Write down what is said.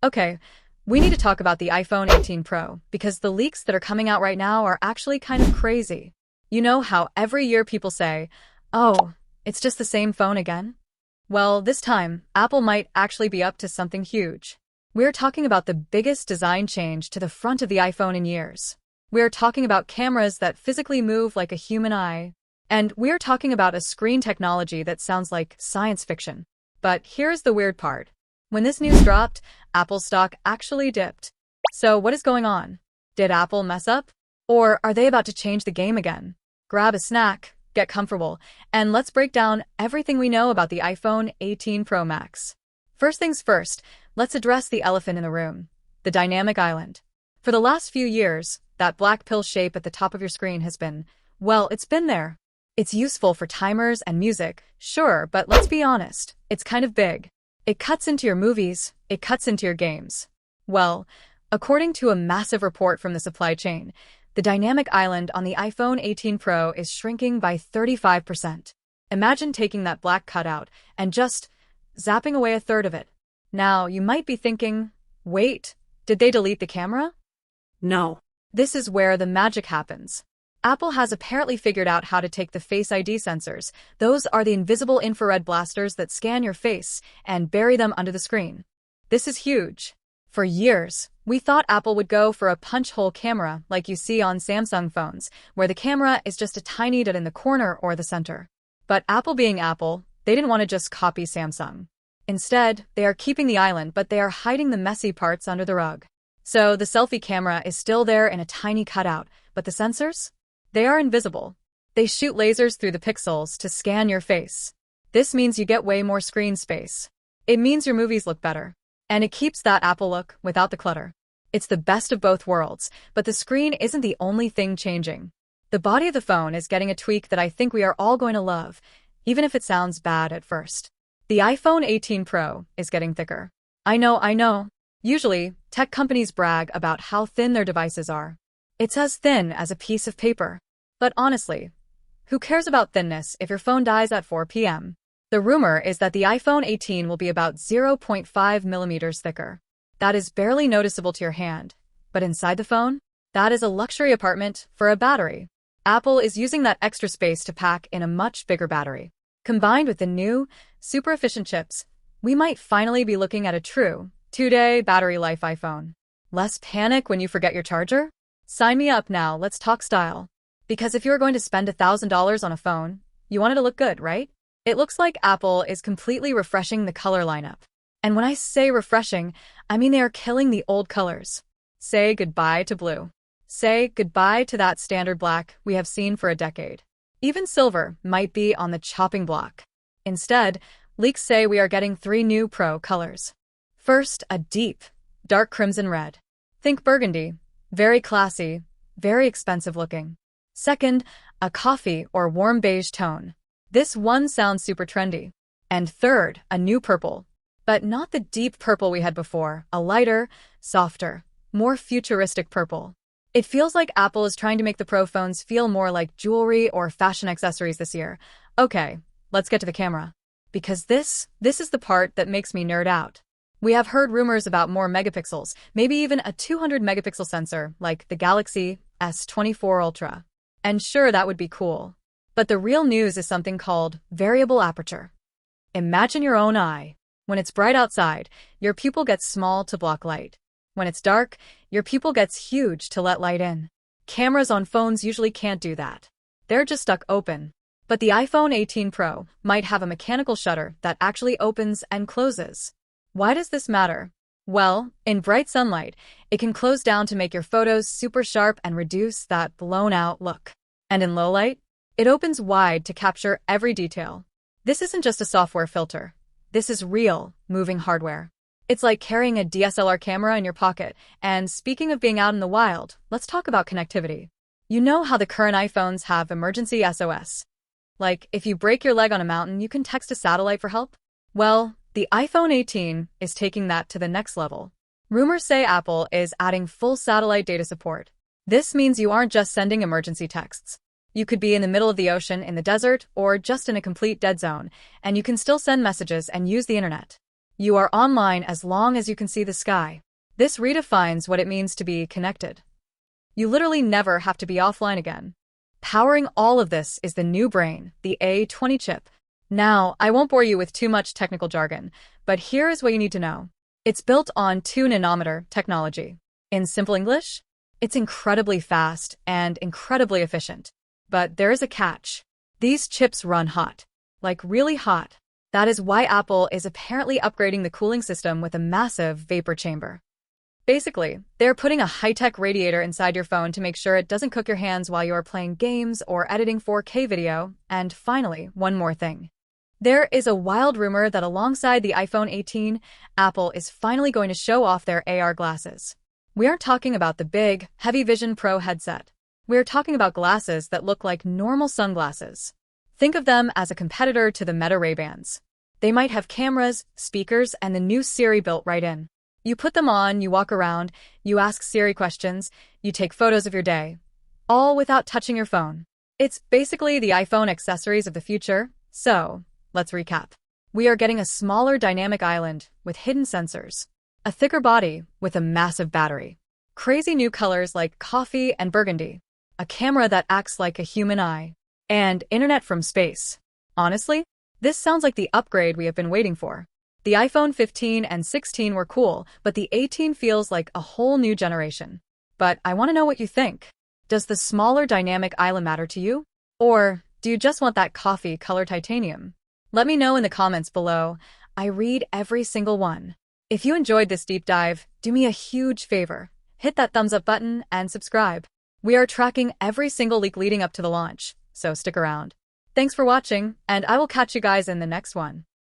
Okay, we need to talk about the iPhone 18 Pro because the leaks that are coming out right now are actually kind of crazy. You know how every year people say, oh, it's just the same phone again? Well, this time, Apple might actually be up to something huge. We're talking about the biggest design change to the front of the iPhone in years. We're talking about cameras that physically move like a human eye. And we're talking about a screen technology that sounds like science fiction. But here's the weird part. When this news dropped, Apple's stock actually dipped. So what is going on? Did Apple mess up? Or are they about to change the game again? Grab a snack, get comfortable, and let's break down everything we know about the iPhone 18 Pro Max. First things first, let's address the elephant in the room, the dynamic island. For the last few years, that black pill shape at the top of your screen has been, well, it's been there. It's useful for timers and music, sure, but let's be honest, it's kind of big. It cuts into your movies, it cuts into your games. Well, according to a massive report from the supply chain, the dynamic island on the iPhone 18 Pro is shrinking by 35%. Imagine taking that black cutout and just zapping away a third of it. Now, you might be thinking, wait, did they delete the camera? No. This is where the magic happens. Apple has apparently figured out how to take the Face ID sensors, those are the invisible infrared blasters that scan your face, and bury them under the screen. This is huge. For years, we thought Apple would go for a punch-hole camera like you see on Samsung phones, where the camera is just a tiny dot in the corner or the center. But Apple being Apple, they didn't want to just copy Samsung. Instead, they are keeping the island, but they are hiding the messy parts under the rug. So the selfie camera is still there in a tiny cutout, but the sensors? They are invisible. They shoot lasers through the pixels to scan your face. This means you get way more screen space. It means your movies look better. And it keeps that Apple look without the clutter. It's the best of both worlds, but the screen isn't the only thing changing. The body of the phone is getting a tweak that I think we are all going to love, even if it sounds bad at first. The iPhone 18 Pro is getting thicker. I know. Usually, tech companies brag about how thin their devices are. It's as thin as a piece of paper. But honestly, who cares about thinness if your phone dies at 4 p.m.? The rumor is that the iPhone 18 will be about 0.5 millimeters thicker. That is barely noticeable to your hand. But inside the phone? That is a luxury apartment for a battery. Apple is using that extra space to pack in a much bigger battery. Combined with the new, super efficient chips, we might finally be looking at a true, 2-day battery life iPhone. Less panic when you forget your charger? Sign me up now, let's talk style. Because if you're going to spend $1,000 on a phone, you want it to look good, right? It looks like Apple is completely refreshing the color lineup. And when I say refreshing, I mean they are killing the old colors. Say goodbye to blue. Say goodbye to that standard black we have seen for a decade. Even silver might be on the chopping block. Instead, leaks say we are getting 3 new Pro colors. First, a deep, dark crimson red. Think burgundy. Very classy, very expensive looking. Second, a coffee or warm beige tone. This one sounds super trendy. And third, a new purple. But not the deep purple we had before, a lighter, softer, more futuristic purple. It feels like Apple is trying to make the Pro phones feel more like jewelry or fashion accessories this year. Okay, let's get to the camera. Because this is the part that makes me nerd out. We have heard rumors about more megapixels, maybe even a 200 megapixel sensor like the Galaxy S24 Ultra. And sure, that would be cool. But the real news is something called variable aperture. Imagine your own eye. When it's bright outside, your pupil gets small to block light. When it's dark, your pupil gets huge to let light in. Cameras on phones usually can't do that. They're just stuck open. But the iPhone 18 Pro might have a mechanical shutter that actually opens and closes. Why does this matter? Well, in bright sunlight, it can close down to make your photos super sharp and reduce that blown-out look. And in low light, it opens wide to capture every detail. This isn't just a software filter. This is real, moving hardware. It's like carrying a DSLR camera in your pocket. And speaking of being out in the wild, let's talk about connectivity. You know how the current iPhones have emergency SOS? Like, if you break your leg on a mountain, you can text a satellite for help? Well, the iPhone 18 is taking that to the next level. Rumors say Apple is adding full satellite data support. This means you aren't just sending emergency texts. You could be in the middle of the ocean, in the desert, or just in a complete dead zone, and you can still send messages and use the internet. You are online as long as you can see the sky. This redefines what it means to be connected. You literally never have to be offline again. Powering all of this is the new brain, the A20 chip. Now, I won't bore you with too much technical jargon, but here is what you need to know. It's built on 2 nanometer technology. In simple English, it's incredibly fast and incredibly efficient. But there is a catch. These chips run hot. Like really hot. That is why Apple is apparently upgrading the cooling system with a massive vapor chamber. Basically, they're putting a high-tech radiator inside your phone to make sure it doesn't cook your hands while you are playing games or editing 4K video. And finally, one more thing. There is a wild rumor that alongside the iPhone 18, Apple is finally going to show off their AR glasses. We aren't talking about the big, Heavy Vision Pro headset. We're talking about glasses that look like normal sunglasses. Think of them as a competitor to the Meta Ray-Bans. They might have cameras, speakers, and the new Siri built right in. You put them on, you walk around, you ask Siri questions, you take photos of your day. All without touching your phone. It's basically the iPhone accessories of the future. So, let's recap. We are getting a smaller dynamic island with hidden sensors. A thicker body with a massive battery. Crazy new colors like coffee and burgundy. A camera that acts like a human eye. And internet from space. Honestly, this sounds like the upgrade we have been waiting for. The iPhone 15 and 16 were cool, but the 18 feels like a whole new generation. But I want to know what you think. Does the smaller dynamic island matter to you? Or do you just want that coffee color titanium? Let me know in the comments below. I read every single one. If you enjoyed this deep dive, do me a huge favor. Hit that thumbs up button and subscribe. We are tracking every single leak leading up to the launch, so stick around. Thanks for watching, and I will catch you guys in the next one.